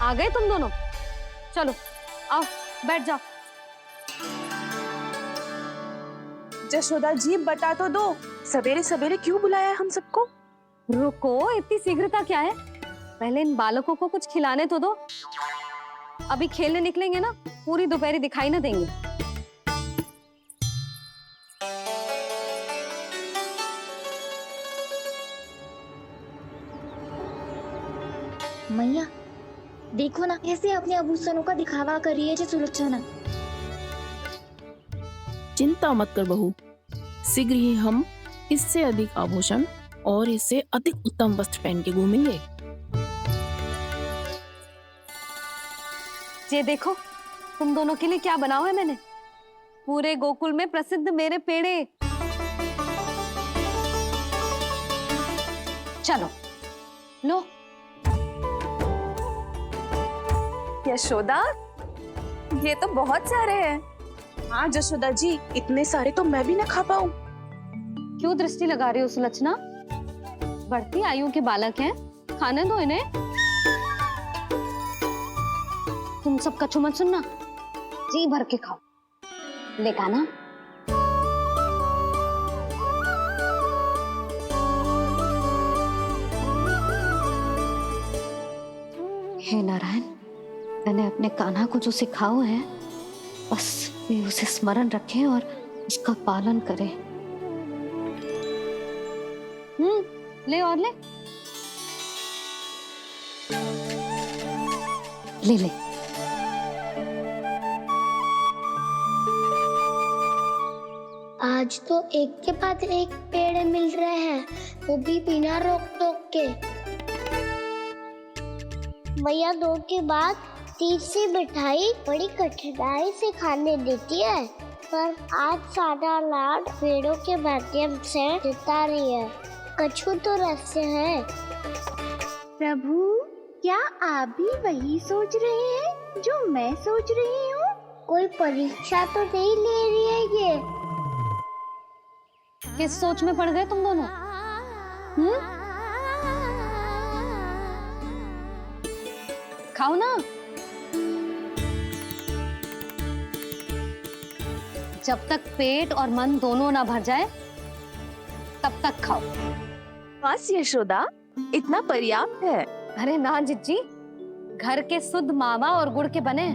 आ गए तुम दोनों? चलो आओ बैठ जाओ। जशोदा जी बता तो दो, सवेरे सवेरे क्यों बुलाया है हम सबको? रुको, इतनी शीघ्रता क्या है? पहले इन बालकों को कुछ खिलाने तो दो। अभी खेलने निकलेंगे ना, पूरी दोपहरी दिखाई ना देंगे। मैया देखो ना कैसे अपने आभूषणों का दिखावा कर रही है जी सुलोचना। चिंता मत कर बहू, शीघ्र ही हम इससे अधिक आभूषण और इससे अधिक उत्तम वस्त्र पहन के घूमेंगे। ये देखो तुम दोनों के लिए क्या बनाओ है मैंने। पूरे गोकुल में प्रसिद्ध मेरे पेड़े। चलो लो। यशोदा, ये तो बहुत सारे हैं। हाँ जशोदा जी, इतने सारे तो मैं भी ना खा पाऊं। क्यों दृष्टि लगा रही हो सुलक्षणा? बढ़ती आयु के बालक हैं, खाने दो इन्हें। तुम सब कछु मत सुनना, जी भर के खाओ। देखा ना? हे नारायण, मैंने अपने कान्हा को जो सिखाओ है, बस वे उसे स्मरण रखें और उसका पालन करें। ले और ले। ले ले। आज तो एक के बाद एक पेड़ मिल रहे हैं, वो भी बिना रोक टोक के। मैया दो के बाद तीसरी मिठाई बड़ी कठिनाई से खाने देती है, पर आज सादा लाड पेड़ों के माध्यम से जिता रही है। कछु तो रहस्य है। प्रभु, क्या आप भी वही सोच रहे हैं जो मैं सोच रही हूँ? कोई परीक्षा तो नहीं ले रही है ये? किस सोच में पड़ गए तुम दोनों? खाओ ना। जब तक पेट और मन दोनों ना भर जाए तब तक खाओ। बस यशोदा, इतना पर्याप्त है। अरे ना जिज्जी, घर के शुद्ध मावा और गुड़ के बने,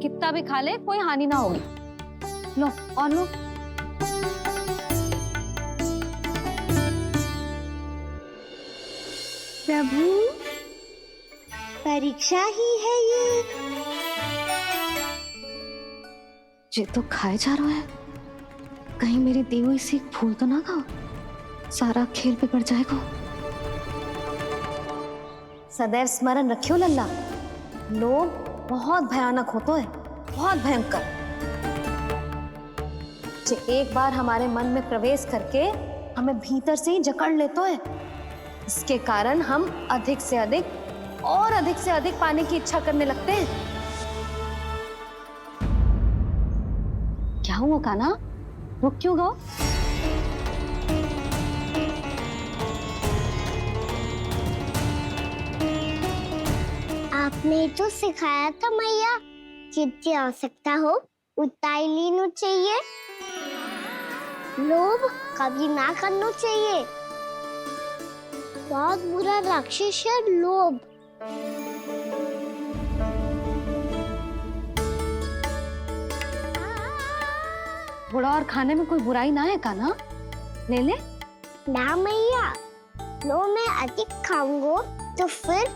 कितना भी खा ले कोई हानि ना होगी। लो और लो। प्रभु, परीक्षा ही है ये तो खाए जा रहा है। कहीं मेरी दी हुई सीख फूल तो ना खाओ, सारा खेल बिगड़ जाएगा। सदैव स्मरण रखियो लल्ला, लोग बहुत भयानक होते हैं, बहुत भयंकर। जो एक बार हमारे मन में प्रवेश करके हमें भीतर से ही जकड़ लेते हैं, इसके कारण हम अधिक से अधिक और अधिक से अधिक पाने की इच्छा करने लगते हैं। क्या हुआ कान्हा, रुक क्यों गए? आपने तो सिखाया था मैया, जितनी आवश्यकता हो उतना ही लेना चाहिए, लोभ कभी ना करना चाहिए। बहुत बुरा राक्षस है लोभ। बुरा और खाने में कोई बुराई ना है कान्हा, ले ले। ना मैया, लो मैं अधिक खाऊंगा तो फिर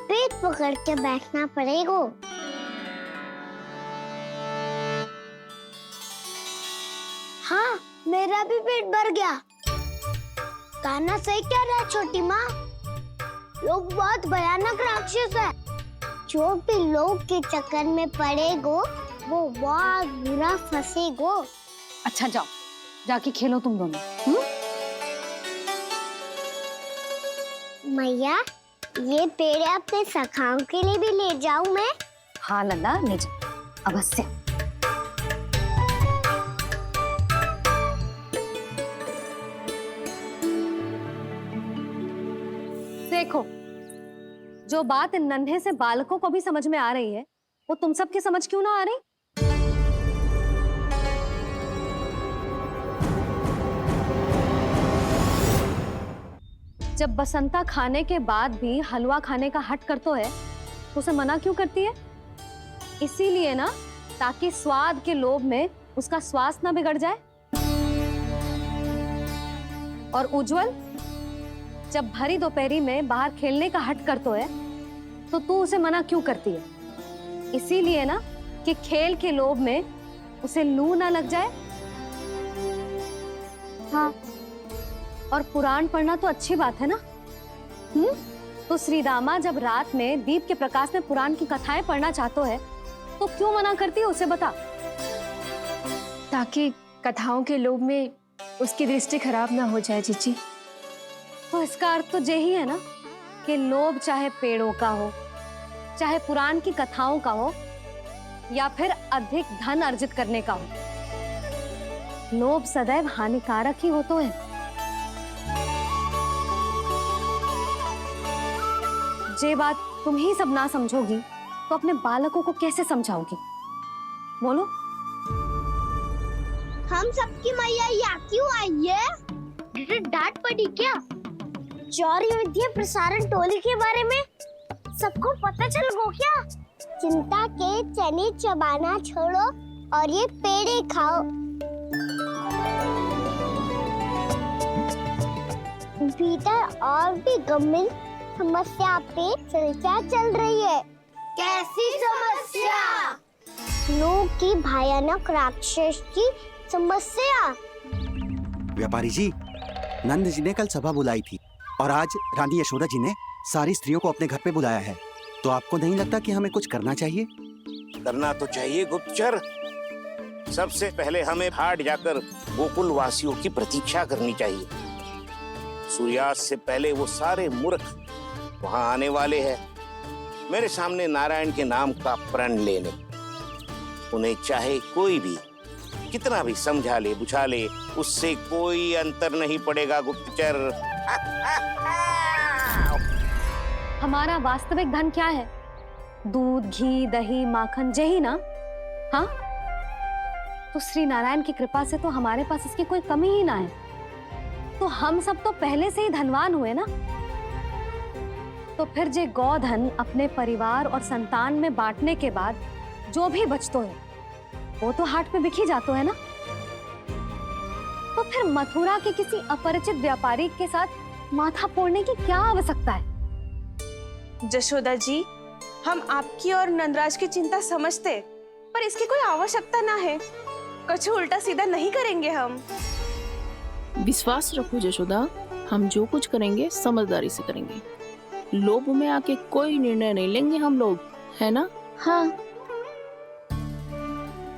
पेट पकड़ के बैठना पड़ेगा। हाँ, मेरा भी पेट भर गया। कान्हा सही कह रहा है छोटी माँ, लोग बहुत भयानक राक्षस है। जो भी लोग के चक्कर में पड़ेगो वो बहुत बुरा फंसेगो। अच्छा जाओ, जाके खेलो तुम दोनों। मैया, ये पेड़ अपने सखाओं के लिए भी ले जाऊं मैं? हाँ लल्ला, ले जा अवश्य। देखो, जो बात इन नन्हे से बालकों को भी समझ में आ रही है, वो तुम सबकी समझ क्यों ना आ रही? जब बसंता खाने के बाद भी हलवा खाने का हट करता है तो उसे मना क्यों करती है? इसीलिए ना, ताकि स्वाद के लोभ में उसका स्वास्थ्य ना बिगड़ जाए। और उज्जवल जब भरी दोपहरी में बाहर खेलने का हट करता है तो तू उसे मना क्यों करती है? इसीलिए ना कि खेल के लोभ में उसे लू ना लग जाए। हाँ, और पुराण पढ़ना तो अच्छी बात है ना। तो श्री रामा जब रात में दीप के प्रकाश में पुराण की कथाएं पढ़ना चाहते है तो क्यों मना करती है उसे? बता। ताकि कथाओं के लोभ में उसकी दृष्टि खराब ना हो जाए जीजी। तो इसका अर्थ तो यही है ना कि लोभ चाहे पेड़ों का हो, चाहे पुराण की कथाओं का हो, या फिर अधिक धन अर्जित करने का हो, लोभ सदैव हानिकारक ही होता है। जे बात तुम ही सब ना समझोगी तो अपने बालकों को कैसे समझाओगी? बोलो। हम सबकी मैया यहाँ क्यों आई है? डांट पड़ी क्या? चौरी विद्या प्रसारण टोली के बारे में सबको पता चल गो क्या? चिंता के चने चबाना छोड़ो और ये पेड़े खाओ। भीतर और भी गंभीर समस्या पे चर्चा चल रही है। कैसी समस्या? लोग की भयानक राक्षस की समस्या। व्यापारी जी, नंद जी ने कल सभा बुलाई थी और आज रानी यशोदा जी ने सारी स्त्रियों को अपने घर पे बुलाया है। तो आपको नहीं लगता कि हमें कुछ करना चाहिए? करना तो चाहिए गुप्तचर। सबसे पहले हमें हाट जाकर गोकुल वासियों की प्रतीक्षा करनी चाहिए। सूर्यास्त से पहले वो सारे मूर्ख वहां आने वाले हैं, मेरे सामने नारायण के नाम का प्रण लेने। उन्हें चाहे कोई भी कितना भी समझा ले बुझा ले, उससे कोई अंतर नहीं पड़ेगा गुप्तचर। हमारा वास्तविक धन क्या है? दूध, घी, दही, माखन, यही ना? हाँ, तो श्री नारायण की कृपा से तो हमारे पास इसकी कोई कमी ही ना है। तो हम सब तो पहले से ही धनवान हुए ना। तो फिर जे गोधन अपने परिवार और संतान में बांटने के बाद जो भी बचतो है वो तो हाट पे बिखी जातो है ना। तो फिर मथुरा के किसी अपरिचित व्यापारी के साथ माथा फोड़ने की क्या आवश्यकता है? जशोदा जी, हम आपकी और नंदराज की चिंता समझते, पर इसकी कोई आवश्यकता ना है। कुछ उल्टा सीधा नहीं करेंगे हम। विश्वास रखो जशोदा, हम जो कुछ करेंगे समझदारी से करेंगे। लोभ में आके कोई निर्णय नहीं लेंगे हम लोग, है ना? हाँ।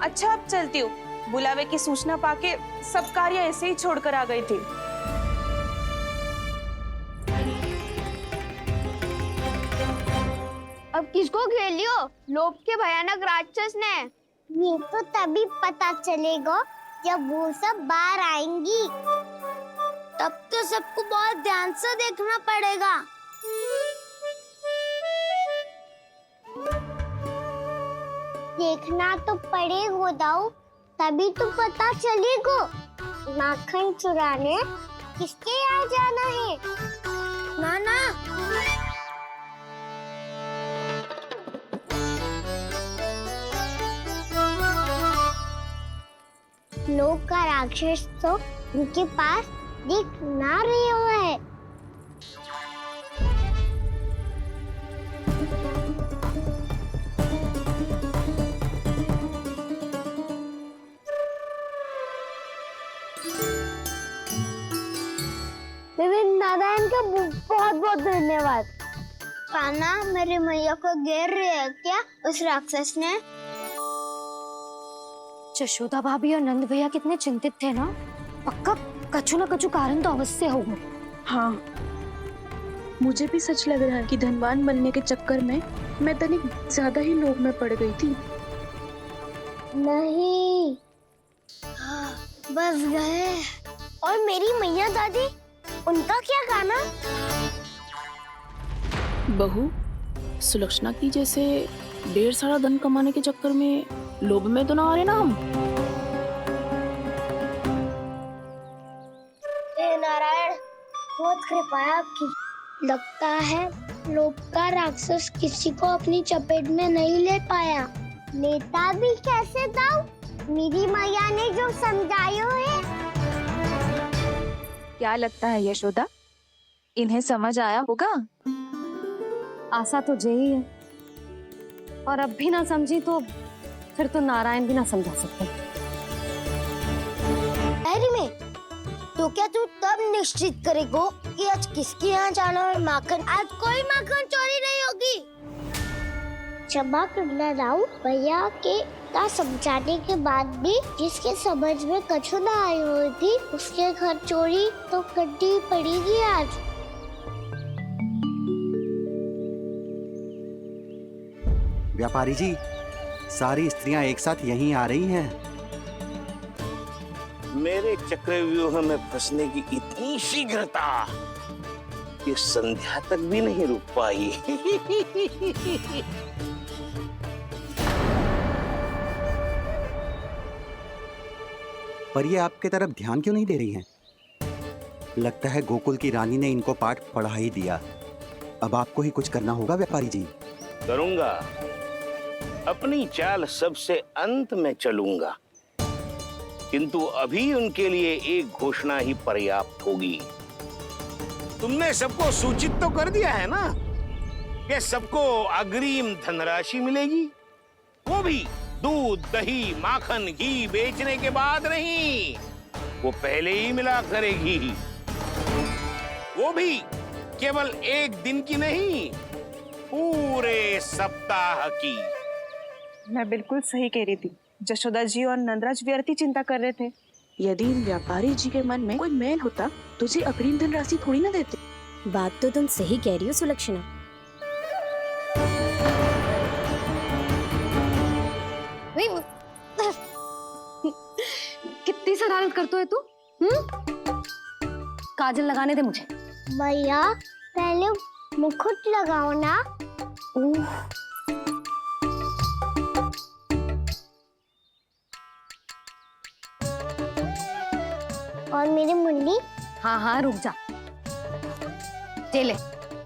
अच्छा, अब चलती हूँ। बुलावे की सूचना पाके सब कार्य ऐसे ही छोड़कर आ गई थी। अब किसको घेर लियो? लोभ के भयानक राक्षस ने। ये तो तभी पता चलेगा जब वो सब बाहर आएंगी। तब तो सबको बहुत ध्यान से देखना पड़ेगा। देखना तो पड़ेगा दाऊ, तभी तो पता चलेगा माखन चुराने किसके यहाँ जाना है। नाना, लोग का राक्षस तो उनके पास दिख ना रहे हुआ है। नारायण का बहुत बहुत धन्यवाद। कान्हा, मेरे मैया को घेर रहे है क्या उस राक्षस ने? यशोदा भाभी और नंद भैया कितने चिंतित थे ना। पक्का कछु ना कछु कारण तो अवश्य होगा। हाँ, मुझे भी सच लग रहा है कि धनवान बनने के चक्कर में मैं तनिक ज्यादा ही लोभ में पड़ गई थी। नहीं, बस गए। और मेरी मैया दादी, उनका क्या गाना? बहू, सुलक्षणा की जैसे ढेर सारा धन कमाने के चक्कर में लोभ में तो ना आ रहे ना हम। हे नारायण, बहुत कृपा है आपकी। लगता है लोभ का राक्षस किसी को अपनी चपेट में नहीं ले पाया। लेता भी कैसे था? मेरी मैया ने जो समझायो है। क्या लगता है यशोदा, इन्हें समझ आया होगा? आशा तो यही है, और अब भी ना समझी तो फिर तो नारायण भी ना समझा सकते। अरे में तो क्या तू तब निश्चित करेगो कि आज किसके यहाँ जाना है माखन? आज कोई माखन चोरी नहीं होगी। क्षमा करना राव, भैया के का समझाने के बाद भी जिसके समझ में कछु ना आई होगी उसके घर चोरी तो करनी पड़ेगी आज। व्यापारी जी, सारी स्त्रियां एक साथ यहीं आ रही हैं। मेरे चक्रव्यूह में फंसने की इतनी शीघ्रता कि संध्या तक भी नहीं रुक पाई। पर ये आपके तरफ ध्यान क्यों नहीं दे रही हैं? लगता है गोकुल की रानी ने इनको पाठ पढ़ा ही दिया। अब आपको ही कुछ करना होगा व्यापारी जी। करूंगा, अपनी चाल सबसे अंत में चलूंगा, किंतु अभी उनके लिए एक घोषणा ही पर्याप्त होगी। तुमने सबको सूचित तो कर दिया है ना कि सबको अग्रिम धनराशि मिलेगी, वो भी दूध, दही, माखन, घी बेचने के बाद नहीं, वो पहले ही मिला करेगी। वो भी केवल एक दिन की नहीं, पूरे सप्ताह की। मैं बिल्कुल सही कह रही थी। जशोदा जी और नंदराज व्यर्थ ही चिंता कर रहे थे। यदि इन व्यापारी जी के मन में कोई मैल होता तुझे अग्रिम धनराशि थोड़ी ना देते। बात तो तुम सही कह रही हो सुलक्षणा। कितनी शरारत करते हो तू? काजल लगाने दे मुझे। भैया पहले मुकुट लगाओ ना। और मेरी मुंडी। हाँ हाँ रुक जा, ये ले,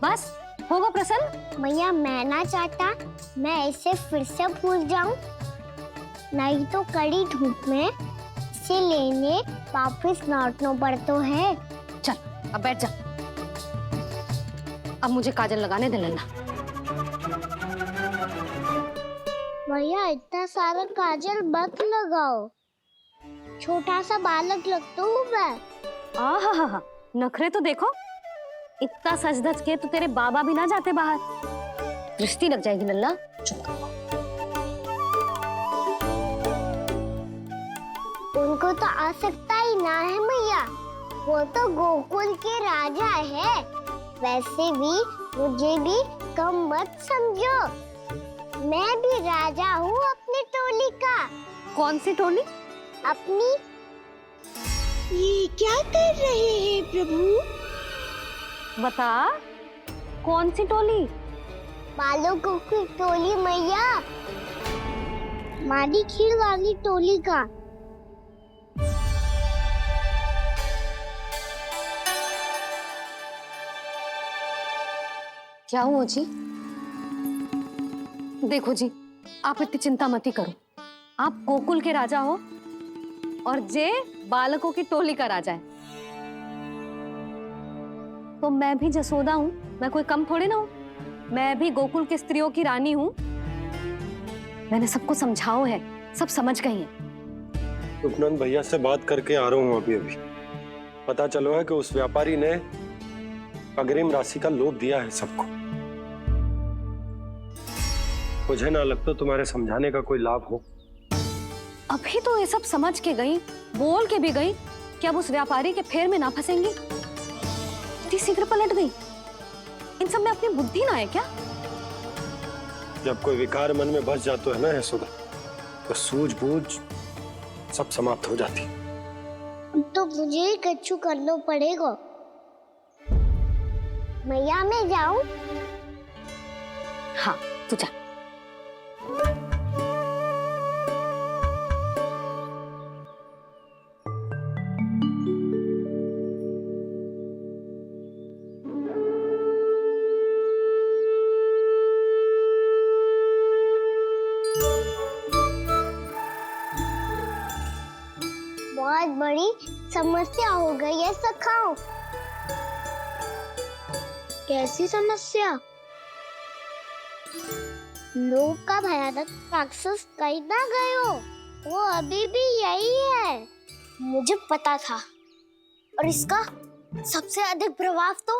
बस होगा प्रसन्न। भैया मैं ना चाहता मैं ऐसे फिर से भूल जाऊं, नहीं तो कड़ी धूप में इसे लेने वापस लौटना पड़ता है। चल अब बैठ जा, अब मुझे काजल लगाने दे लेना। भैया इतना सारा काजल मत लगाओ, छोटा सा बालक लगता हूँ मैं। आहा, नखरे तो देखो, इतना सज धज के तो तेरे बाबा भी ना जाते बाहर, दृष्टि लग जाएगी लल्ला। उनको तो आ सकता ही ना है भैया, वो तो गोकुल के राजा है। वैसे भी मुझे भी कम मत समझो, मैं भी राजा हूँ अपनी टोली का। कौन सी टोली? अपनी। ये क्या कर रहे हैं प्रभु? बता, कौन सी टोली? बालकों की टोली मैया, मारी खीर वाली टोली का। क्या हुआ जी? देखो जी, आप इतनी चिंता मत ही करो। आप गोकुल के राजा हो और जे बालकों की टोली का राजा है, तो मैं भी जसोदा हूँ, मैं कोई कम थोड़ी ना हूँ। मैं भी गोकुल की स्त्रियों की रानी हूँ। मैंने सबको समझाओ है, सब समझ गई हैं। उपनंद भैया से बात करके आ रहा हूँ अभी। पता चलो है कि उस व्यापारी ने अग्रिम राशि का लोभ दिया है सबको। मुझे ना लगता तुम्हारे समझाने का कोई लाभ हो। अभी तो ये सब समझ के गई, बोल के भी गई कि अब उस व्यापारी के फेर में ना फंसेंगी। इतनी शीघ्र पलट गई, इन सब में अपनी बुद्धि ना है क्या? जब कोई विकार मन में बस जाता है ना यशोदा, तो सूझबूझ सब समाप्त हो जाती। तो मुझे ही कच्चू करना पड़ेगा। मैया मैं जाऊं? हाँ तू जा। बहुत बड़ी समस्या हो गई है सखाओ। कैसी समस्या? लोभ का भयानक राक्षस कहीं ना गए हो, वो अभी भी यही है। मुझे पता था, और इसका सबसे अधिक प्रभाव तो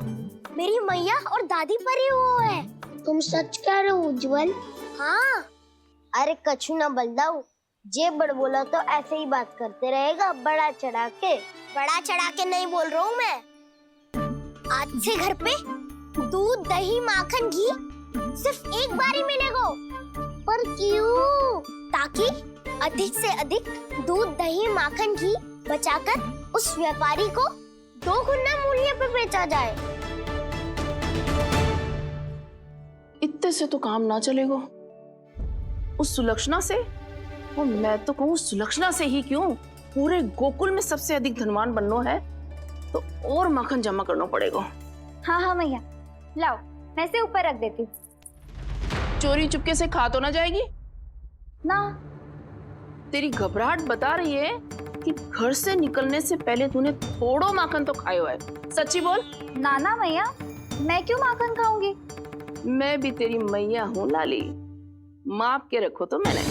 मेरी मैया और दादी पर ही हुआ है। तुम सच कह रहे हो उज्जवल? हाँ। अरे कछु ना बलदाऊ, जे बड़ बोला तो ऐसे ही बात करते रहेगा बड़ा चढ़ा के। बड़ा चढ़ा के नहीं बोल रहा हूँ मैं। आज से घर पे दूध दही माखन घी सिर्फ एक बार ही मिलेगा। पर क्यों? ताकि अधिक से अधिक दूध दही माखन घी बचाकर उस व्यापारी को 2 गुना मूल्य पे बेचा जाए। इतने से तो काम ना चलेगा। उस सुलक्षणा से, और मैं तो कहूँ सुलक्षणा से ही क्यों, पूरे गोकुल में सबसे अधिक धनवान बनना है तो और माखन जमा करना पड़ेगा। हाँ हाँ मैया, लाओ मैं इसे ऊपर रख देती हूँ। चोरी चुपके से खा तो ना जाएगी ना? तेरी घबराहट बता रही है कि घर से निकलने से पहले तूने थोड़ो माखन तो खाया है। सच्ची बोल। ना ना मैया, मैं क्यों माखन खाऊंगी? मैं भी तेरी मैया हूँ लाली, माप के रखो तो मैंने।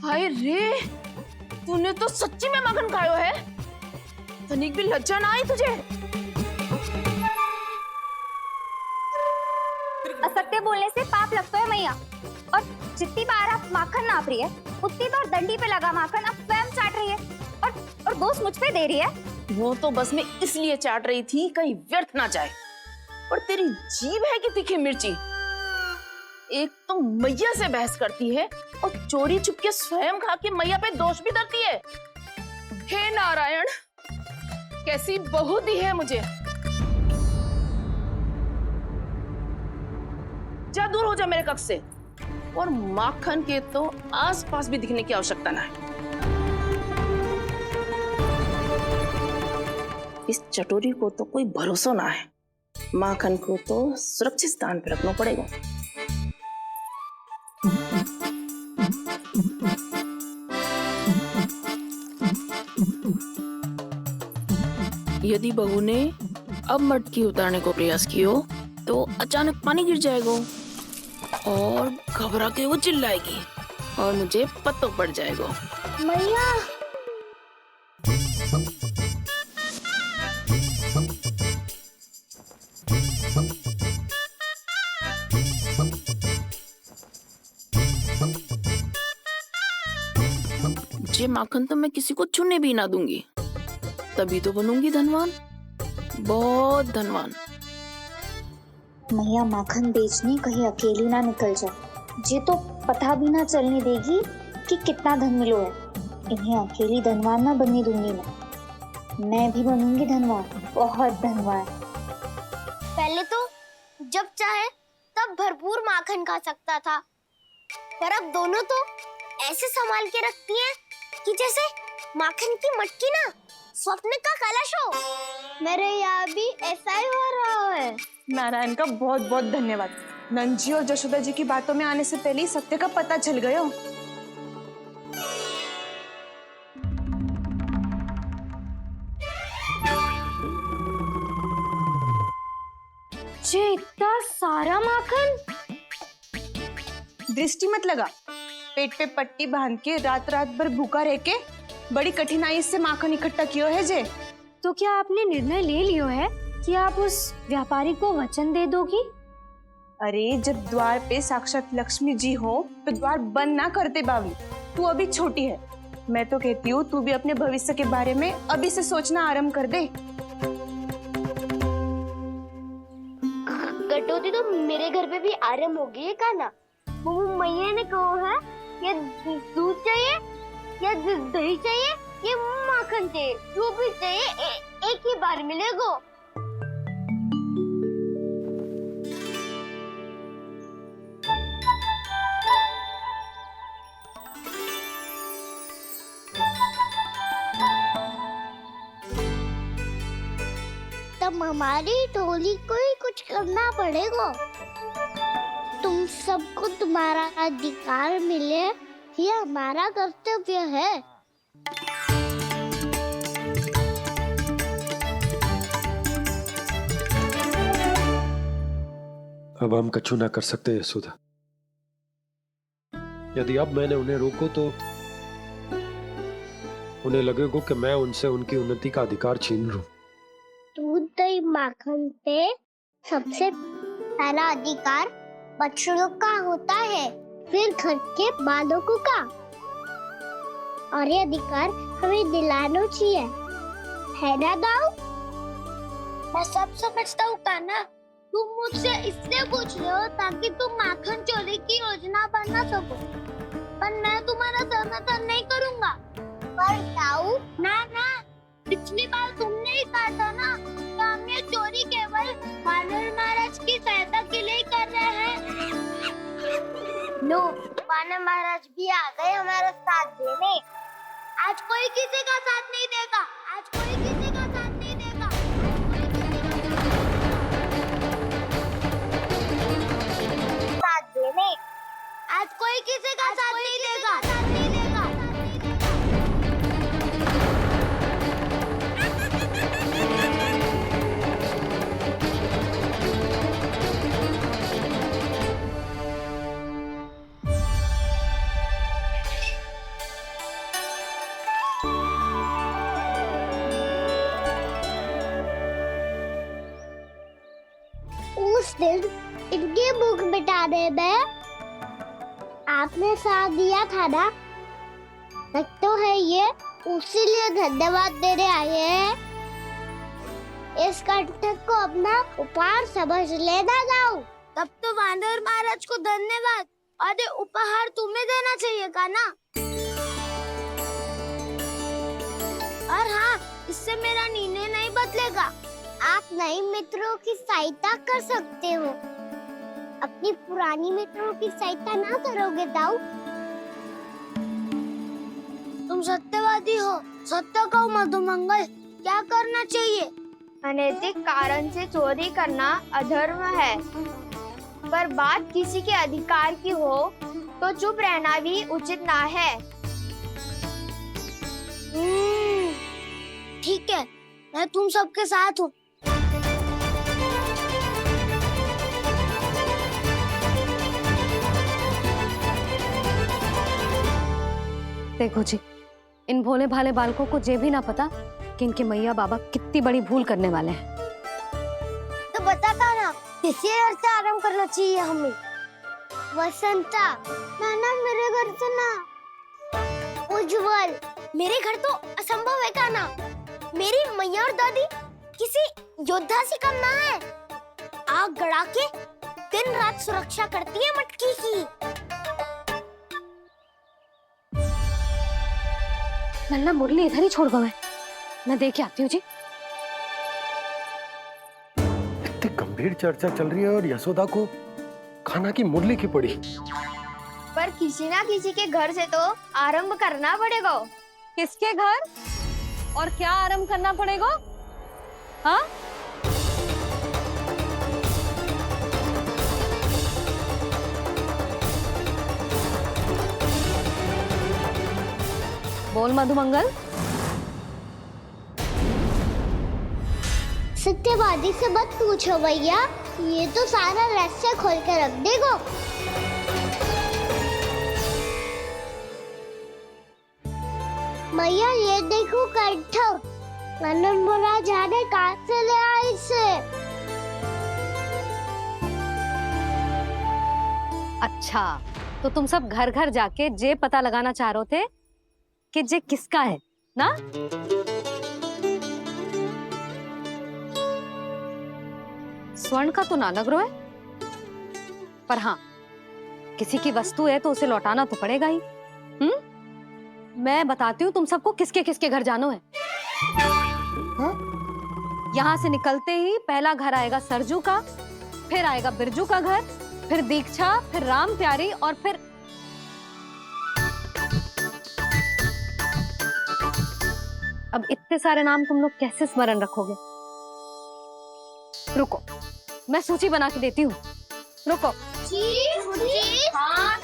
हाय रे, तूने तो सच्ची में माखन खायो है। तनिक भी लज्जा ना आई तुझे? असत्य बोलने से पाप लगता है मैया, और जितनी बार आप माखन नाप रही है उतनी बार डंडी पे लगा माखन आप स्वयं चाट रही है, और दोष मुझ पे दे रही है। वो तो बस मैं इसलिए चाट रही थी कहीं व्यर्थ ना जाए। और तेरी जीभ है कि तीखी मिर्ची। एक तो मैया से बहस करती है और चोरी चुपके स्वयं खा के मैया पे दोष भी धरती है। हे नारायण, कैसी बहू दी है मुझे। जा, दूर हो जा मेरे कक्ष से, और माखन के तो आसपास भी दिखने की आवश्यकता ना है। इस चटोरी को तो कोई भरोसा ना है। माखन को तो सुरक्षित स्थान पर रखना पड़ेगा। यदि बहू ने अब मटकी उतारने को प्रयास किया तो अचानक पानी गिर जाएगा और घबरा के वो चिल्लाएगी और मुझे पत्तों पड़ जाएगा। मैया, ये माखन तो मैं किसी को छूने भी ना दूंगी, तभी तो बनूंगी धनवान, बहुत धनवान। मैया माखन बेचने कहीं अकेली ना निकल जाए। ये तो पता भी ना चलने देगी कि कितना धन मिलो है। इन्हें अकेली धनवान ना बनने दूंगी मैं भी बनूंगी धनवान, बहुत धनवान। पहले तो जब चाहे तब भरपूर माखन खा सकता था, पर अब दोनों तो ऐसे संभाल के रखती हैं कि जैसे माखन की मटकी ना स्वप्न का कलश हो। मेरे यहाँ भी ऐसा ही हो रहा है। नारायण का बहुत बहुत धन्यवाद। नंद जी और जशोदा जी की बातों में आने से पहले ही सत्य का पता चल गया। ये इतना सारा माखन? दृष्टि मत लगा। पेट पे पट्टी बांध के रात रात भर भूखा रह के बड़ी कठिनाई से माखन इकट्ठा किया है जे। तो क्या आपने निर्णय ले लियो है कि आप उस व्यापारी को वचन दे दोगी? अरे जब द्वार पे साक्षात लक्ष्मी जी हो तो द्वार बंद ना करते बावली। तू अभी छोटी है। मैं तो कहती हूँ तू भी अपने भविष्य के बारे में अभी से सोचना आरंभ कर दे। कटौती तो मेरे घर पे भी आरंभ हो गई है का ना? मैया ने कहा है ये दूध चाहिए या दही चाहिए ये माखन चाहिए, जो भी चाहिए एक ही बार मिलेगा। तब हमारी टोली को ही कुछ करना पड़ेगा। तुम सबको तुम्हारा अधिकार मिले, ये हमारा कर्तव्य है। अब हम कछु ना कर सकते यशोदा। यदि अब मैंने उन्हें रोको तो उन्हें लगेगा कि मैं उनसे उनकी उन्नति का अधिकार छीन लूं। दूध दही माखन पे सबसे पहला अधिकार बछड़ों का होता है, फिर घर के बालकों का, और ये अधिकार हमें दिलाना चाहिए, है ना दाऊ? मैं सब समझता हूँ कान्हा, तुम मुझसे इसलिए पूछ रहे हो ताकि तुम माखन चोरी की योजना बना सको, पर मैं तुम्हारा समर्थन नहीं करूँगा। पर दाऊ ना, पिछली बार तुमने ही कहा था ना कि हम ये चोरी केवल वानर महाराज की सहायता के लिए कर रहे हैं। लो, वानर महाराज भी आ गए हमारा साथ देने। आज कोई किसी का साथ नहीं देगा, आज कोई किसी का साथ नहीं देगा, साथ देने। आज कोई किसी का साथ नहीं देगा, साथ नहीं देगा। उस दिन इनकी भूख मिटाने में आपने साथ दिया था ना, तो है ये उसी लिए धन्यवाद देने आए हैं। इस कंटक को अपना उपहार समझ लेना जाओ। तब तो वानर महाराज को धन्यवाद और ये उपहार तुम्हें देना चाहिए का ना। और हाँ, इससे मेरा निर्णय नहीं बदलेगा। आप नए मित्रों की सहायता कर सकते हो, अपनी पुरानी मित्रों की सहायता ना करोगे दाऊ। तुम सत्यवादी हो, सत्य कहो मधुमंगल, क्या करना चाहिए? अनैतिक कारण से चोरी करना अधर्म है, पर बात किसी के अधिकार की हो तो चुप रहना भी उचित ना है। ठीक है, मैं तुम सबके साथ हूँ। देखो जी, इन भोले भाले बालकों को ये भी ना पता कि इनके मैया बाबा कितनी बड़ी भूल करने वाले हैं। तो बताता ना, किसी घर से आराम करना चाहिए हमें। वसंता, ना मेरे घर से ना। उज्जवल, मेरे घर तो असंभव है का ना। मेरी मैया और दादी किसी योद्धा से कम ना है। आग गड़ा के दिन रात सुरक्षा करती है मटकी की। नन्ना मुरली इधर ही छोड़ गए, मैं देख के आती हूँ जी। इतनी गंभीर चर्चा चल रही है और यशोदा को खाना की मुरली की पड़ी। पर किसी ना किसी के घर से तो आरंभ करना पड़ेगा। किसके घर और क्या आरंभ करना पड़ेगा? हाँ, बोल मधुमंगल। सत्यवादी से मत पूछो भैया, ये तो सारा रहस्य खोल के रख देगा। भैया ये देखो कंठक, नंदन बोला जाने कहाँ से ले आए इसे। अच्छा, तो तुम सब घर घर जाके जे पता लगाना चाह रहे थे कि जे किसका है ना? स्वर्ण का तो ना लग रहा है, पर हाँ, किसी की वस्तु है तो उसे लौटाना तो पड़ेगा ही। मैं बताती हूँ तुम सबको किसके किसके घर जाना है। यहाँ से निकलते ही पहला घर आएगा सरजू का, फिर आएगा बिरजू का घर, फिर दीक्षा, फिर राम प्यारी और फिर अब इतने सारे नाम तुम लोग कैसे स्मरण रखोगे? रुको, मैं सूची बना के देती हूँ। रुको। हाँ,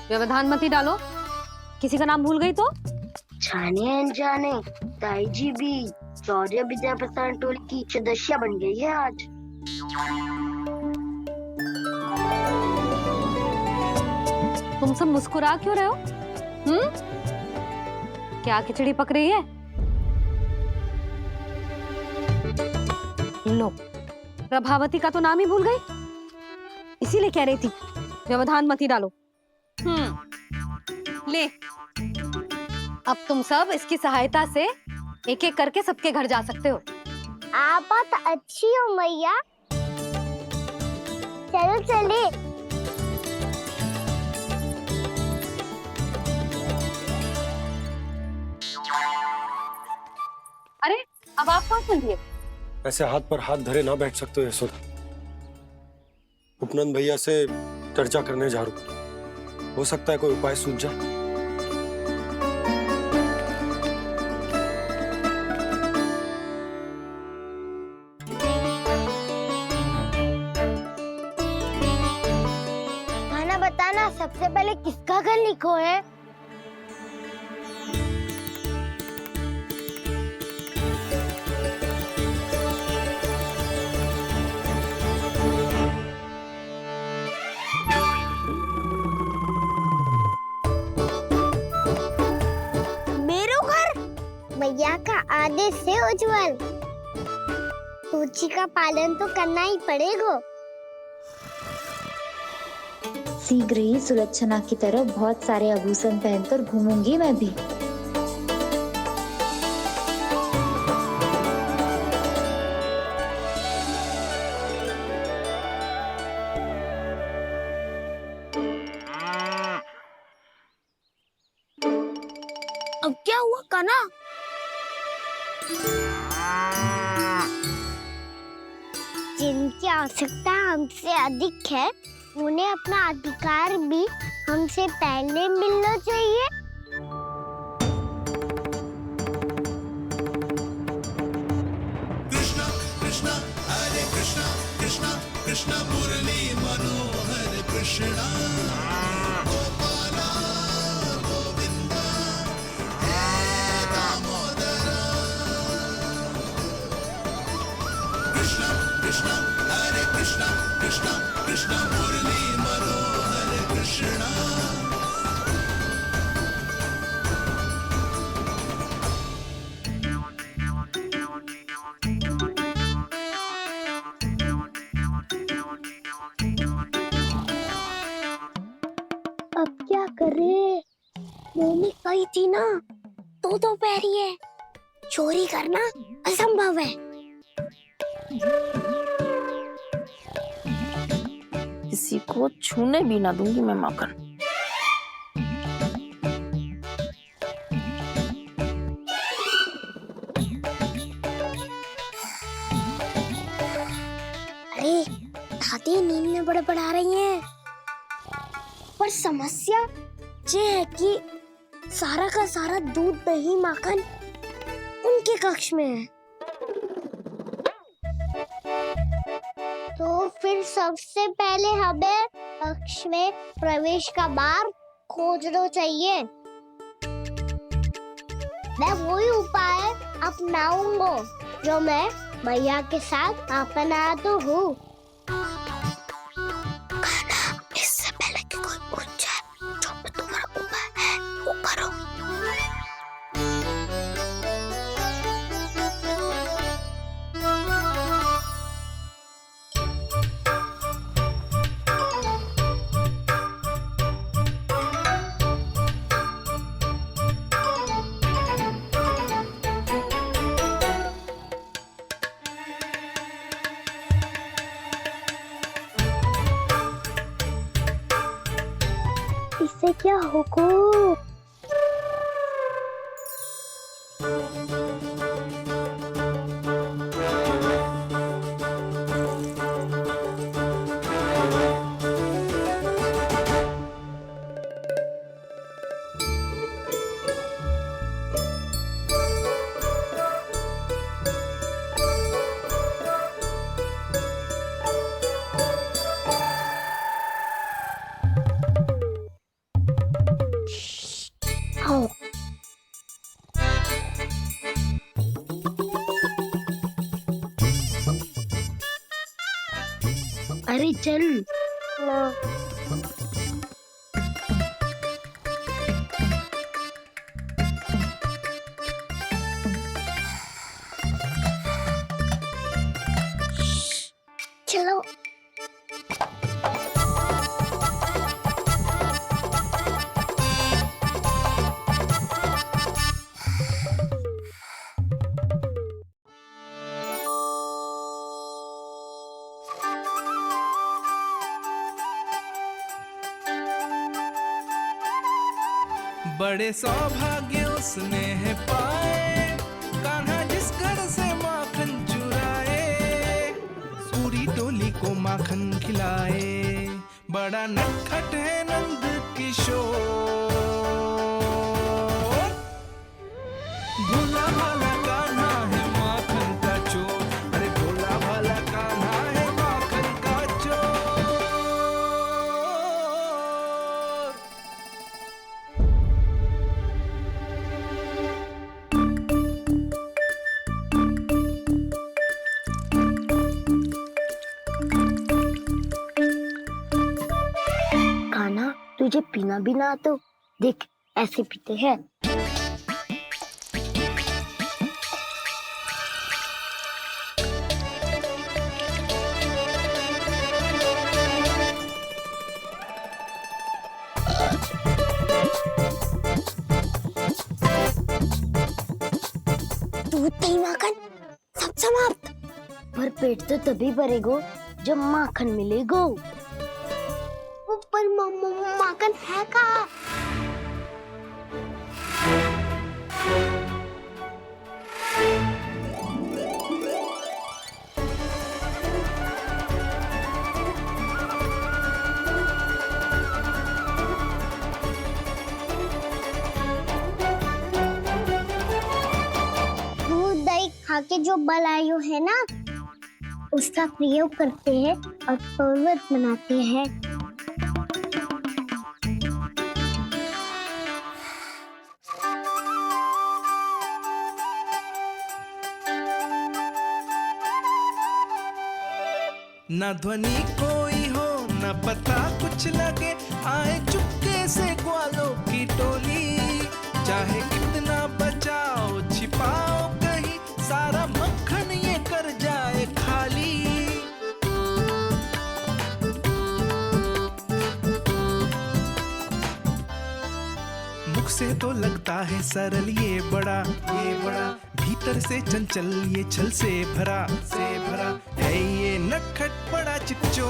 व्यवधान मत ही डालो। किसी का नाम भूल गई तो? जाने अनजाने ताई जी भी शौर्य विद्या प्रसारण टोली की सदस्य बन गई है आज। तुम सब मुस्कुरा क्यों रहे हो? क्या खिचड़ी पक रही है? लो, प्रभावती का तो नाम ही भूल गई, इसीलिए कह रही थी व्यवधान मत ही डालो। ले, अब तुम सब इसकी सहायता से एक एक करके सबके घर जा सकते हो। आप बहुत अच्छी हो मैया। चलो चले। अरे अब आप कहाँ चल दिए? ऐसे हाथ पर हाथ धरे ना बैठ सकते हो यशोदा। उपनंद भैया से चर्चा करने जा रहा हूं, हो सकता है कोई उपाय सूझ जाए। खाना बताना, सबसे पहले किसका घर लिखो है? मैया का आदेश से उज्जवल, सूची का पालन तो करना ही पड़ेगा। शीघ्र ही सुलक्षणा की तरह बहुत सारे आभूषण पहनकर घूमूंगी मैं भी। अब क्या हुआ काना? जिनकी आवश्यकता हमसे अधिक है, उन्हें अपना अधिकार भी हमसे पहले मिलना चाहिए। कृष्णा कृष्णा हरे कृष्णा कृष्णा कृष्णा मुरली मनोहर कृष्णा गोपाला गोविंदा हे दामोदरा। कृष्णा कृष्णा हरे कृष्णा कृष्णा कृष्णा मुरली मनोहर कृष्णा। अब क्या करे? मैंने कही थी ना, दो पैरी है, चोरी करना असंभव है। किसी को छूने भी ना दूंगी मैं माखन। अरे दादी नींद में बड़बड़ा रही हैं, पर समस्या ये है कि सारा का सारा दूध दही माखन उनके कक्ष में है। तो फिर सबसे पहले हमें कक्ष में प्रवेश का मार्ग खोजना चाहिए। मैं वही उपाय अपनाऊंगा जो मैं मैया के साथ अपना तो हूँ। इससे पहले कि कोई पूछ जाए, जो भी तुम्हारा उपाय है वो करो। आपसे क्या हुक्म? आओ। अरे चल ना। चलो। बड़े सौभाग्य उसने है पाए, कान्हा जिस घर से माखन चुराए, पूरी टोली को माखन खिलाए। बड़ा नटखट है नंद किशोर, भोला भाला कान्हा है माखन का चोर। अरे भोला भाला कान्हा है माखन का चोर। कान्हा, तुझे पीना भी ना तो देख ऐसे पीते हैं। दूध दही माखन सब समाप्त। पर पेट तो तभी भरेगो जब माखन मिलेगो। पर माखन है कहाँ? दूध दही खा के जो बलायु है ना, उसका प्रयोग करते हैं और पर्वत बनाते हैं। न ध्वनि कोई हो न पता कुछ लगे, आए चुपके से ग्वालों की टोली। चाहे कितना बचाओ छिपाओ कहीं, सारा मक्खन ये कर जाए खाली। मुख से तो लगता है सरल ये बड़ा भीतर से चंचल ये छल से भरा है ये नटखट बड़ा चिकचोर।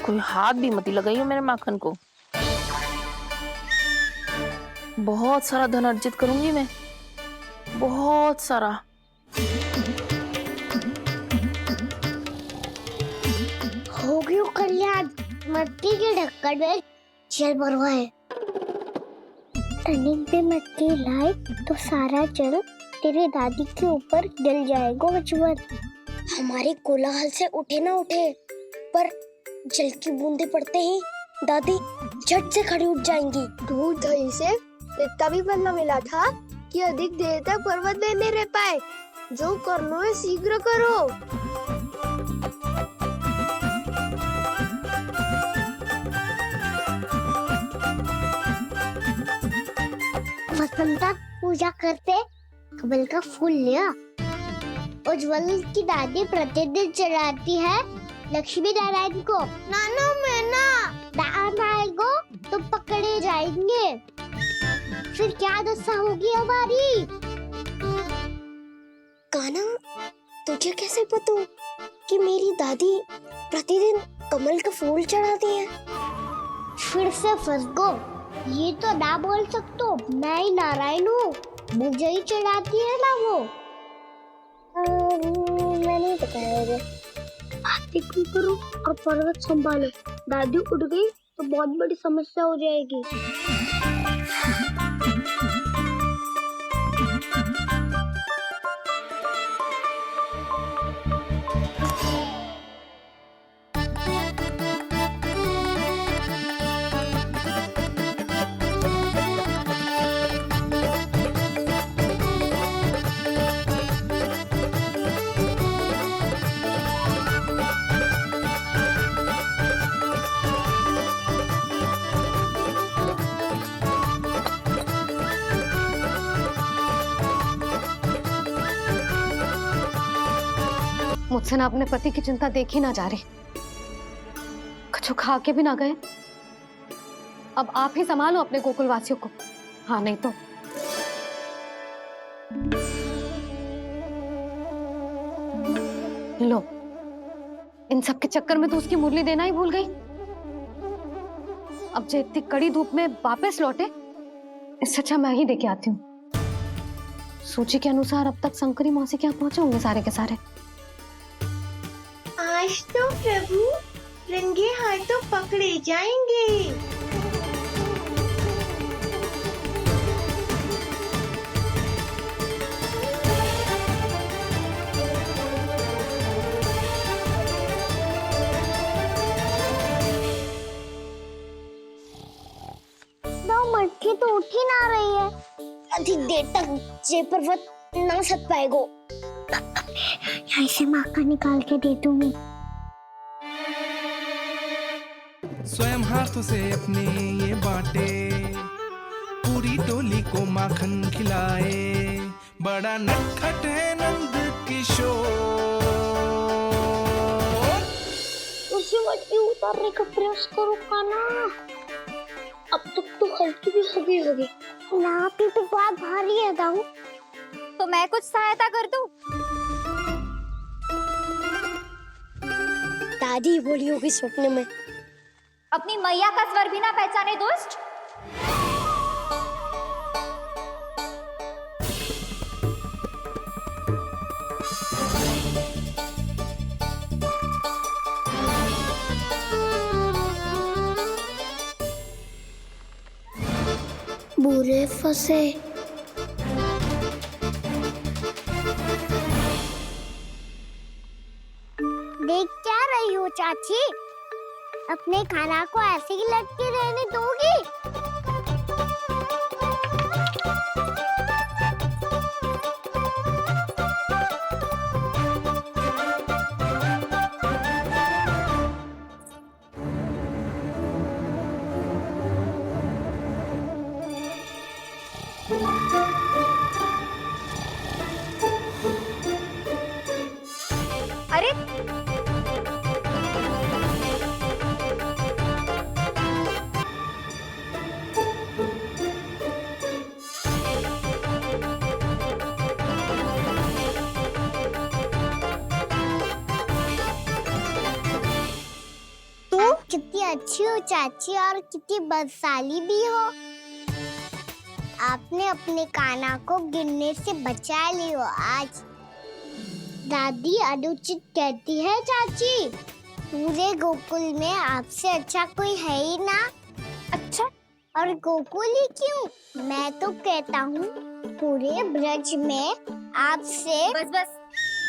कोई हाथ भी मत लगाइयो मेरे माखन को। बहुत सारा धन अर्जित करूंगी मैं, बहुत सारा। हो गयो कल्याण, मट्टी के ढक्कन में जल भरवा है। टर्निंग पे मट्टी लाए तो सारा जल तेरी दादी के ऊपर गिर जाएगा बचवन। हमारे कोलाहल से उठे ना उठे, पर जल की बूंदे पड़ते ही दादी झट से खड़ी उठ जाएंगी। दूध दही से इतना भी बदला मिला था कि अधिक देर तक पर्वत में नहीं रह पाए। जो करना है शीघ्र करो। वसंता पूजा करते कमल का फूल लिया। उज्जवल की दादी प्रतिदिन चढ़ाती है लक्ष्मी नारायण को। नाना मैं ना दान आएगो तो पकड़े जाएंगे, फिर क्या दशा होगी हमारी? कान्हा, तुझे कैसे पता कि मेरी दादी प्रतिदिन कमल का फूल चढ़ाती है। फिर से फंस गो। ये तो ना बोल सकते, मैं ही नारायण हूँ, मुझे ही चढ़ाती है ना वो। मैं नहीं बताया मुझे। बातें क्यों करो और पर्वत संभालो। दादी उठ गई तो बहुत बड़ी समस्या हो जाएगी। मुझसे ना अपने पति की चिंता देखी ना जा रही, कुछ खा के भी ना गए। अब आप ही संभालो अपने गोकुल वासियों को। हाँ नहीं तो लो, इन सब के चक्कर में तो उसकी मुरली देना ही भूल गई। अब जो इतनी कड़ी धूप में वापस लौटे, इससे अच्छा मैं ही देके आती हूँ। सूची के अनुसार अब तक शंकरी मौसी के यहाँ पहुंचे होंगे सारे के सारे। आज तो प्रभु रंगे हाथों पकड़े जाएंगे। मटकी तो उठ ही ना रही है। अधिक देर तक ये पर्वत ना सक पाएगो। यहाँ से माखन निकाल के दे दूंगी। स्वयं हाथों से अपने ये बाटे, पूरी टोली को माखन खिलाए। बड़ा नटखट है नंद किशोर। उसे मटकी उतारने का प्रयास करो काना। अब तक तो हल्की भी होगी। नापी तो बहुत भारी है दाऊ। तो मैं कुछ सहायता कर दूं? दादी बोली होगी सपने में। अपनी मैया का स्वर भी ना पहचाने दुष्ट। बुरे फंसे। देख क्या रही हो चाची? अपने खाना को ऐसे ही लटके रहने दोगी? अरे तुम कितनी अच्छी हो चाची और कितनी बदसाली भी हो। आपने अपने काना को गिरने से बचा ली हो आज। दादी अनुचित कहती है चाची, पूरे गोकुल में आपसे अच्छा कोई है ही ना। अच्छा, और गोकुल ही क्यों, मैं तो कहता हूँ पूरे ब्रज में आपसे। बस बस,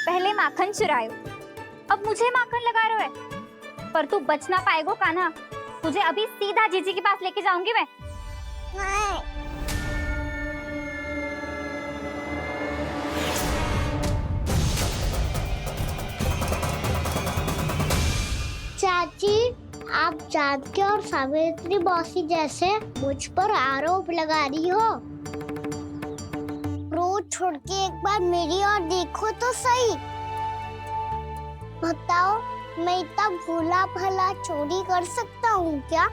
पहले माखन चुरायो, अब मुझे माखन लगा रहे हो। पर तू बच ना पाएगो कान्हा, तुझे अभी सीधा जीजी के पास लेके जाऊंगी मैं। चाची, आप जानकी और सावित्री मौसी जैसे मुझ पर आरोप लगा रही हो। रोज छोड़ के एक बार मेरी ओर देखो तो सही। बताओ, मैं इतना भोला भला चोरी कर सकता हूँ क्या?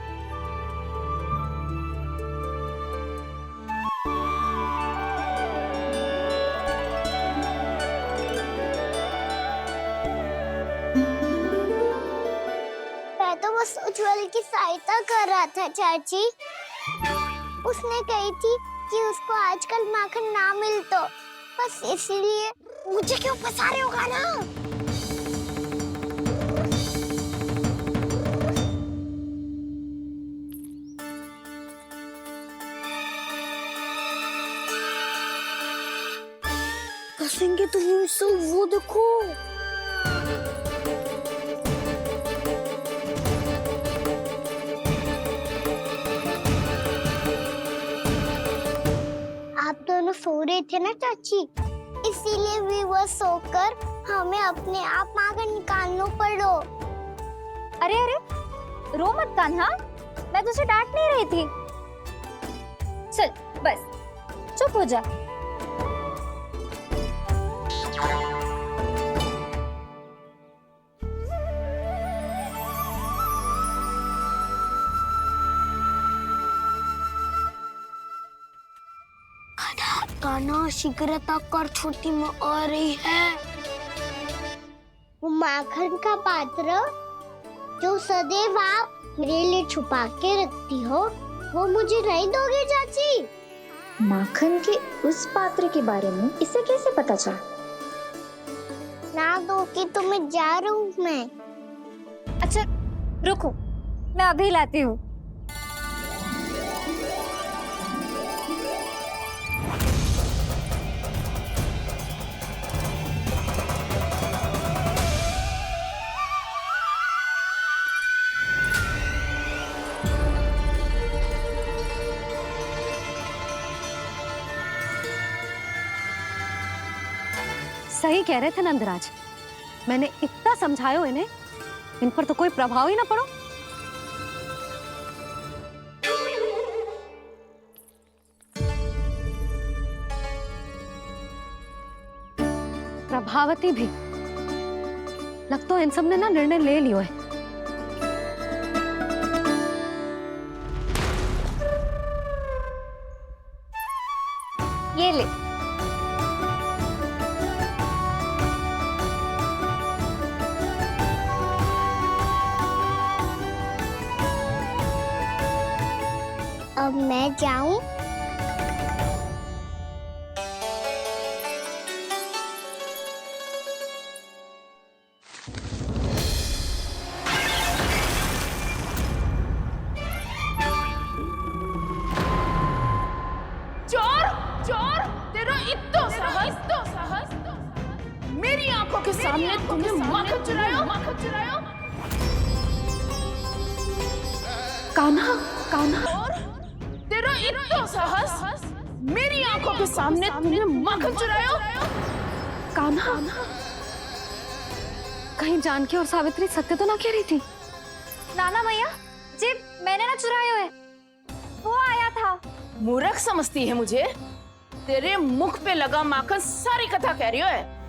बस उज्जवल की सहायता कर रहा था चाची। उसने कही थी कि उसको आजकल माखन ना मिल तो बस इसीलिए। मुझे क्यों फंसा रहे हो गाना? फंसेंगे तो वो देखो। आप दोनों सो रहे थे ना चाची, इसीलिए वीवर सोकर हमें अपने आप माखन निकालना पड़ो। अरे अरे, रो मत कान्हा, मैं तुझे डांट नहीं रही थी। चल बस चुप हो जा। कान्हा शीघ्र तक कर, छोटी माँ आ रही है। वो माखन का पात्र जो सदैव आप मेरे लिए छुपा के रखती हो, वो मुझे नहीं दोगे चाची? माखन के उस पात्र के बारे में इसे कैसे पता चला? ना दोगी तो मैं जा रहा हूँ मैं। अच्छा रुको, मैं अभी लाती हूँ। सही कह रहे थे नंदराज, मैंने इतना समझायो इन्हें, इन पर तो कोई प्रभाव ही ना पड़ो। प्रभावती भी लग तो इन सब ने ना निर्णय ले लियो है। ये ले। अब मैं जाऊं? चोर चोर, तेरा इतना साहस मेरी आंखों के सामने तुमने माखन चुराया। कान्हा, कान्हा, और तेरा इतना साहस मेरी आंखों के सामने तुमने माखन चुराया। कान्हा, कहीं जानकी और सावित्री सत्य तो ना कह रही थी? नाना मैया जी, मैंने ना चुराया है, वो आया था। मूर्ख समझती है मुझे? तेरे मुख पे लगा माखन सारी कथा कह रही है।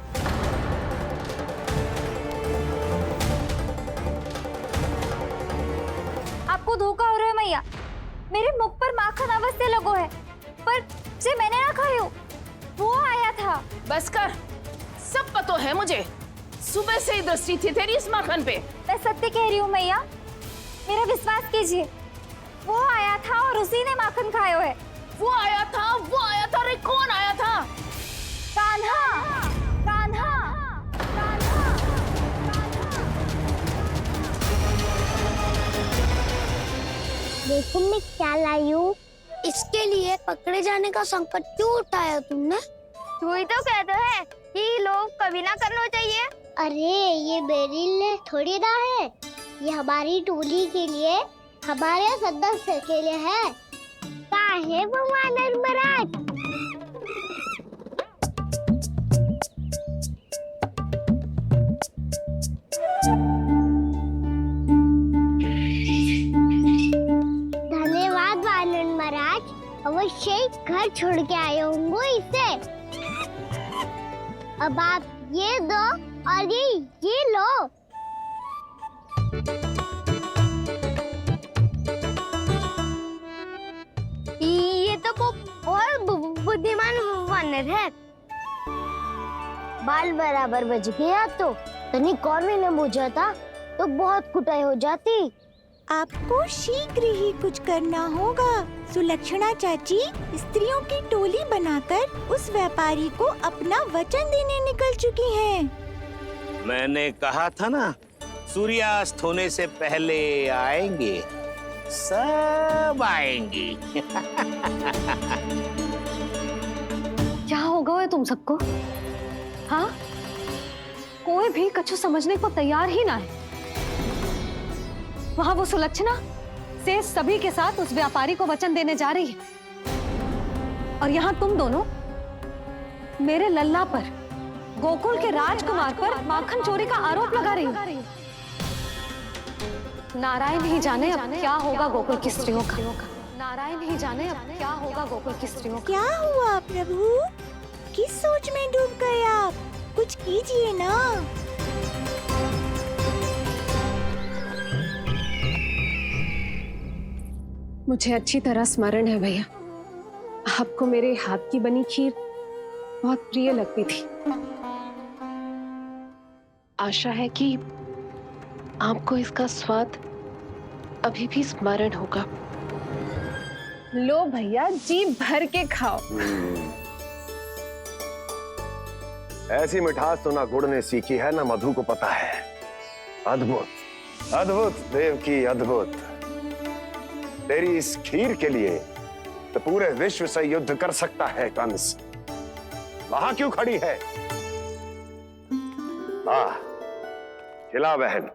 आपको धोखा हो रहा है मैया, मेरे मुख पर माखन अवश्य लगो है, पर जे मैंने ना खायो, वो आया था। बस कर, सब पता है मुझे। सुबह से ही दृष्टि थी तेरी इस माखन पे। मैं सत्य कह रही हूँ मैया, मेरा विश्वास कीजिए। वो आया था और उसी ने माखन खायो है। वो आया था। अरे कौन आया था? कान्हा, कान्हा, कान्हा। देखो मैं क्या लाई हूँ। इसके लिए पकड़े जाने का संकट क्यों उठाया तुमने? तू ही तो कहता है कि लोग कभी ना करना चाहिए। अरे ये मेरे लिए थोड़ी ना है, ये हमारी टोली के लिए, हमारे सदस्य के लिए है। काहे भगवान धर्मराज? धन्यवाद वानर महाराज, अवश्य घर छोड़ के आए होंगे इसे। अब आप ये दो और ये लो। ये तो बहुत बुद्धिमान वानर है। बाल बराबर बज गया तो तनिक और मैंने बुझा था तो बहुत कुटाई हो जाती। आपको शीघ्र ही कुछ करना होगा। सुलक्षणा चाची स्त्रियों की टोली बनाकर उस व्यापारी को अपना वचन देने निकल चुकी हैं। मैंने कहा था ना, सूर्यास्त होने से पहले आएंगे, सब आएंगी। क्या होगा है तुम सबको? हाँ, कोई भी कछु समझने को तैयार ही ना है। वहां वो सुलक्षणा से सभी के साथ उस व्यापारी को वचन देने जा रही है, और यहाँ तुम दोनों मेरे लल्ला पर, गोकुल के राजकुमार पर माखन चोरी का आरोप लगा रही हो। नारायण ही जाने अब क्या होगा गोकुल की स्त्रियों का। नारायण ही जाने अब क्या होगा गोकुल की स्त्रियों का। क्या हुआ प्रभु? किस सोच में डूब गए आप? कुछ कीजिए ना। मुझे अच्छी तरह स्मरण है भैया, आपको मेरे हाथ की बनी खीर बहुत प्रिय लगती थी। आशा है कि आपको इसका स्वाद अभी भी स्मरण होगा। लो भैया, जी भर के खाओ। ऐसी मिठास तो ना गुड़ ने सीखी है ना मधु को पता है। अद्भुत अद्भुत देवकी, अद्भुत। तेरी इस खीर के लिए तो पूरे विश्व से युद्ध कर सकता है कंस। वहां क्यों खड़ी है? वाह, खिला बहन।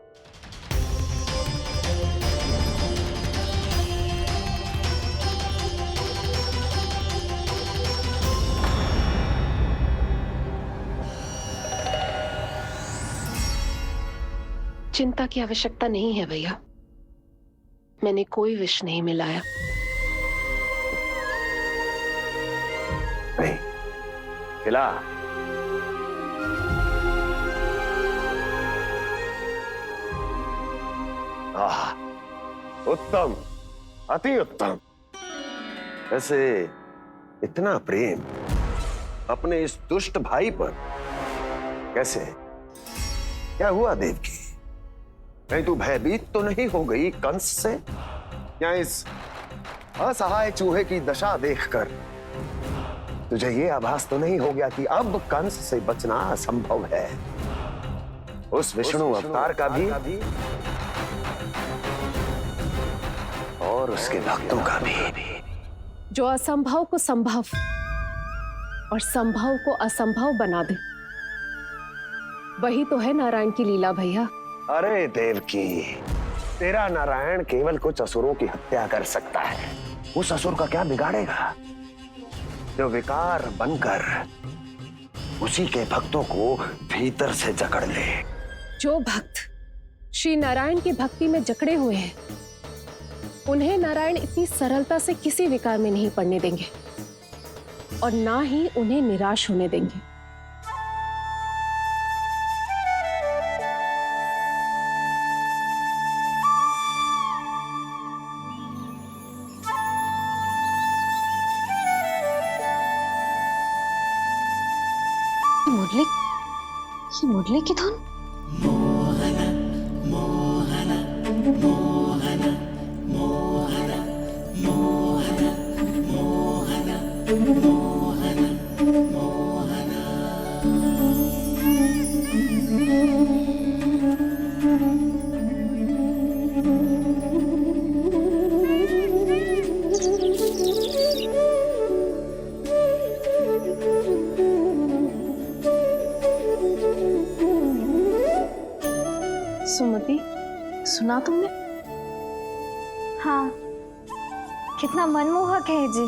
चिंता की आवश्यकता नहीं है भैया, मैंने कोई विष नहीं मिलाया। नहीं, खिला। आह, उत्तम, अति उत्तम। वैसे इतना प्रेम अपने इस दुष्ट भाई पर कैसे? क्या हुआ देवकी? कहीं तू भयभीत तो नहीं हो गई कंस से? या इस असहाय चूहे की दशा देखकर तुझे ये आभास तो नहीं हो गया कि अब कंस से बचना असंभव है? उस विष्णु अवतार का भी और उसके भक्तों का भी। जो असंभव को संभव और संभव को असंभव बना दे, वही तो है नारायण की लीला भैया। अरे देवकी, तेरा नारायण केवल कुछ असुरों की हत्या कर सकता है। उस असुर का क्या बिगाड़ेगा जो विकार बनकर उसी के भक्तों को भीतर से जकड़ ले। जो भक्त श्री नारायण की भक्ति में जकड़े हुए हैं, उन्हें नारायण इतनी सरलता से किसी विकार में नहीं पड़ने देंगे और ना ही उन्हें निराश होने देंगे। मुरली की धुन। सुमति, सुना तुमने? हाँ, कितना मनमोहक है जी।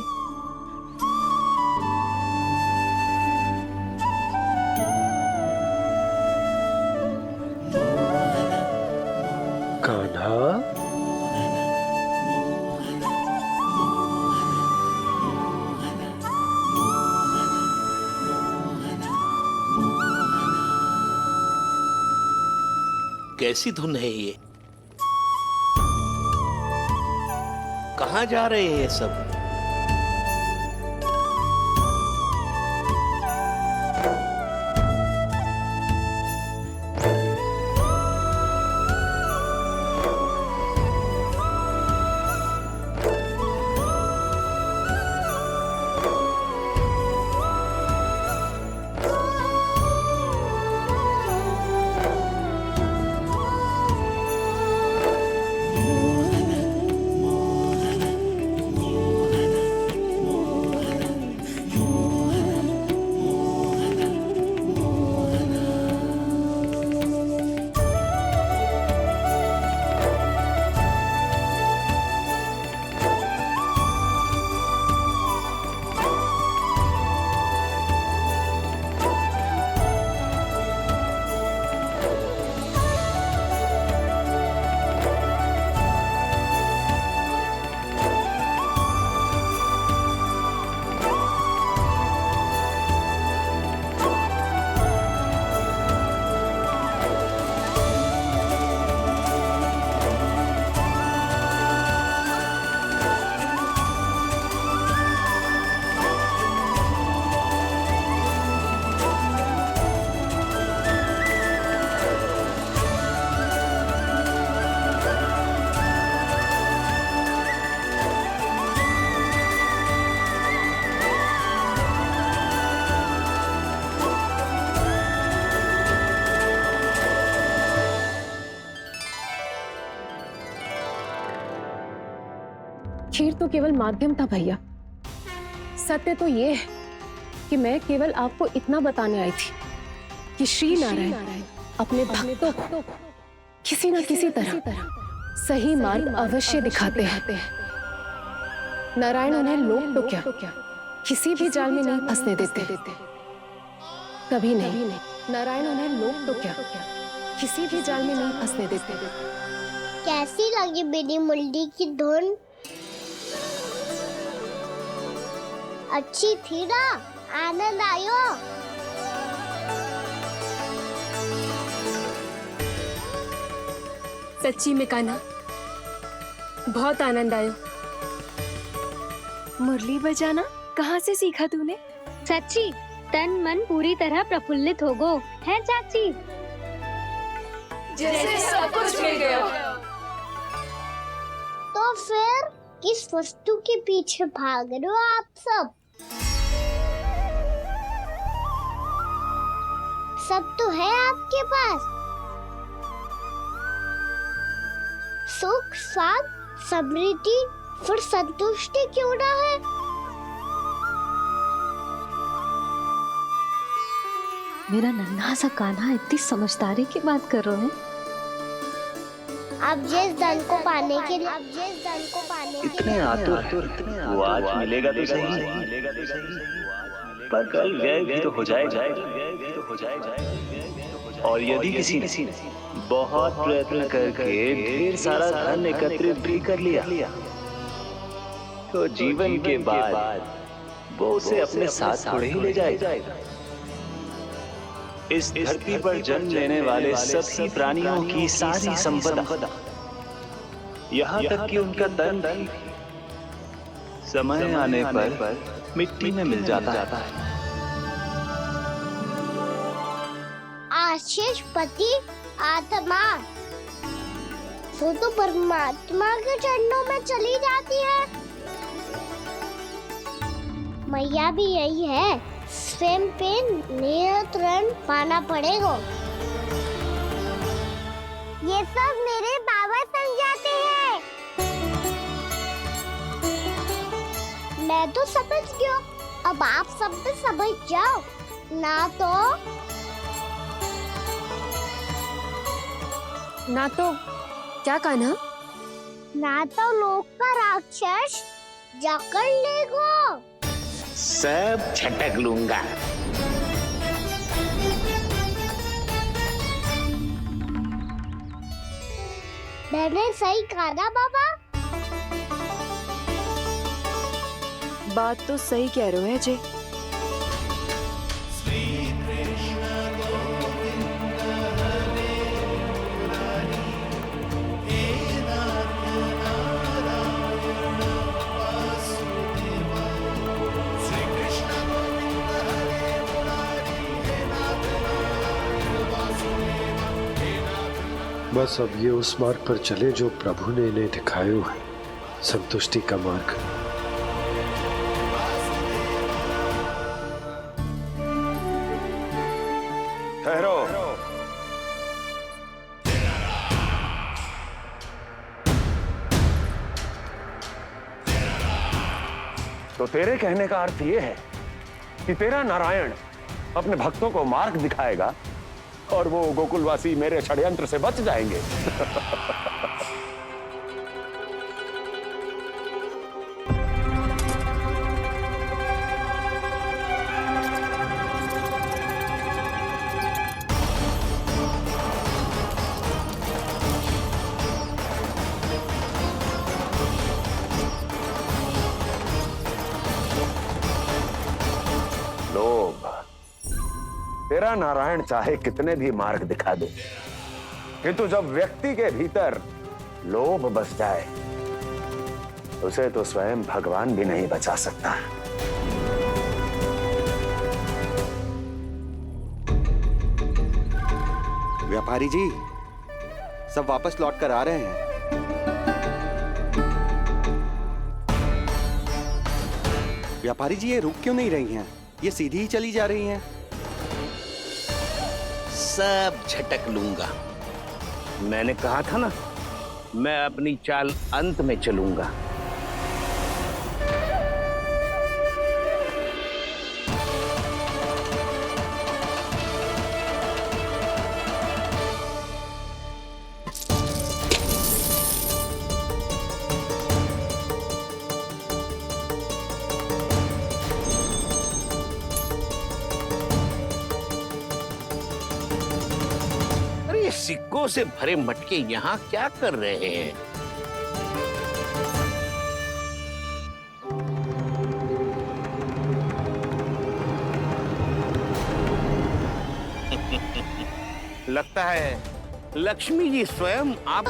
कान्हा, कैसी धुन है ये? कहाँ जा रहे हैं सब? खीर तो केवल माध्यम था भैया। सत्य तो ये है कि मैं केवल आपको इतना बताने आई थी कि श्री नारायण अपने भक्तों को किसी न किसी तरह सही मार्ग अवश्य दिखाते हैं। नारायण उन्हें लोग तो क्या किसी भी जाल में नहीं फंसने देते, कभी नहीं। नारायण उन्हें लोग तो क्या किसी भी जाल में नहीं फंसने देते। कैसी लगी मेरी मुंडी की धुन? अच्छी थी ना? आनंद आयो? सच्ची में कान्हा, बहुत आनंद आयो। मुरली बजाना कहाँ से सीखा तूने? सच्ची तन मन पूरी तरह प्रफुल्लित हो गो है चाची। जैसे सब कुछ मिल गया। तो फिर किस वस्तु के पीछे भाग रहे हो आप सब? सब तो है आपके पास। सुख, स्वाद, समृद्धि, फिर संतुष्टि क्यों ना है? मेरा नन्हा सा कान्हा इतनी समझदारी की बात कर रहे हैं। अब जिस धन को पाने के लिए इतने आतुर वो आज मिलेगा तो सही, पर कल व्यय भी तो हो जाएगा। और यदि किसी ने बहुत प्रयत्न करके ढेर सारा धन एकत्रित भी कर लिया, तो जीवन के बाद वो उसे अपने साथ थोड़े ही ले जाएगा। इस धरती पर जन्म लेने वाले सभी प्राणियों की सारी संपदा, यहाँ तक कि उनका तन भी समय आने पर मिट्टी में मिल जाता है। आशीष पति आत्मा वो तो परमात्मा के चरणों में चली जाती है। मैया भी यही है, स्वयं पे नियंत्रण पाना पड़ेगा। ये सब मेरे बाबा समझाते हैं। मैं तो समझ गया, अब आप सब भी समझ जाओ ना तो क्या कान्हा? ना तो लोक का राक्षस जकड़ लेगो। सब झटक लूंगा। मैंने सही कहा ना बाबा? बात तो सही कह रहे हो अजय। बस अब ये उस मार्ग पर चले जो प्रभु ने इन्हें दिखाया है, संतुष्टि का मार्ग। ठहरो। तो तेरे कहने का अर्थ यह है कि तेरा नारायण अपने भक्तों को मार्ग दिखाएगा और वो गोकुलवासी मेरे षड्यंत्र से बच जाएंगे। लोभ। तेरा नारायण चाहे कितने भी मार्ग दिखा दे, किंतु जब व्यक्ति के भीतर लोभ बस जाए, उसे तो स्वयं भगवान भी नहीं बचा सकता। व्यापारी जी, सब वापस लौट कर आ रहे हैं। व्यापारी जी, ये रुक क्यों नहीं रही हैं? ये सीधी ही चली जा रही हैं। सब झटक लूंगा। मैंने कहा था ना, मैं अपनी चाल अंत में चलूंगा। सिक्कों से भरे मटके यहाँ क्या कर रहे हैं? लगता है लक्ष्मी जी स्वयं आप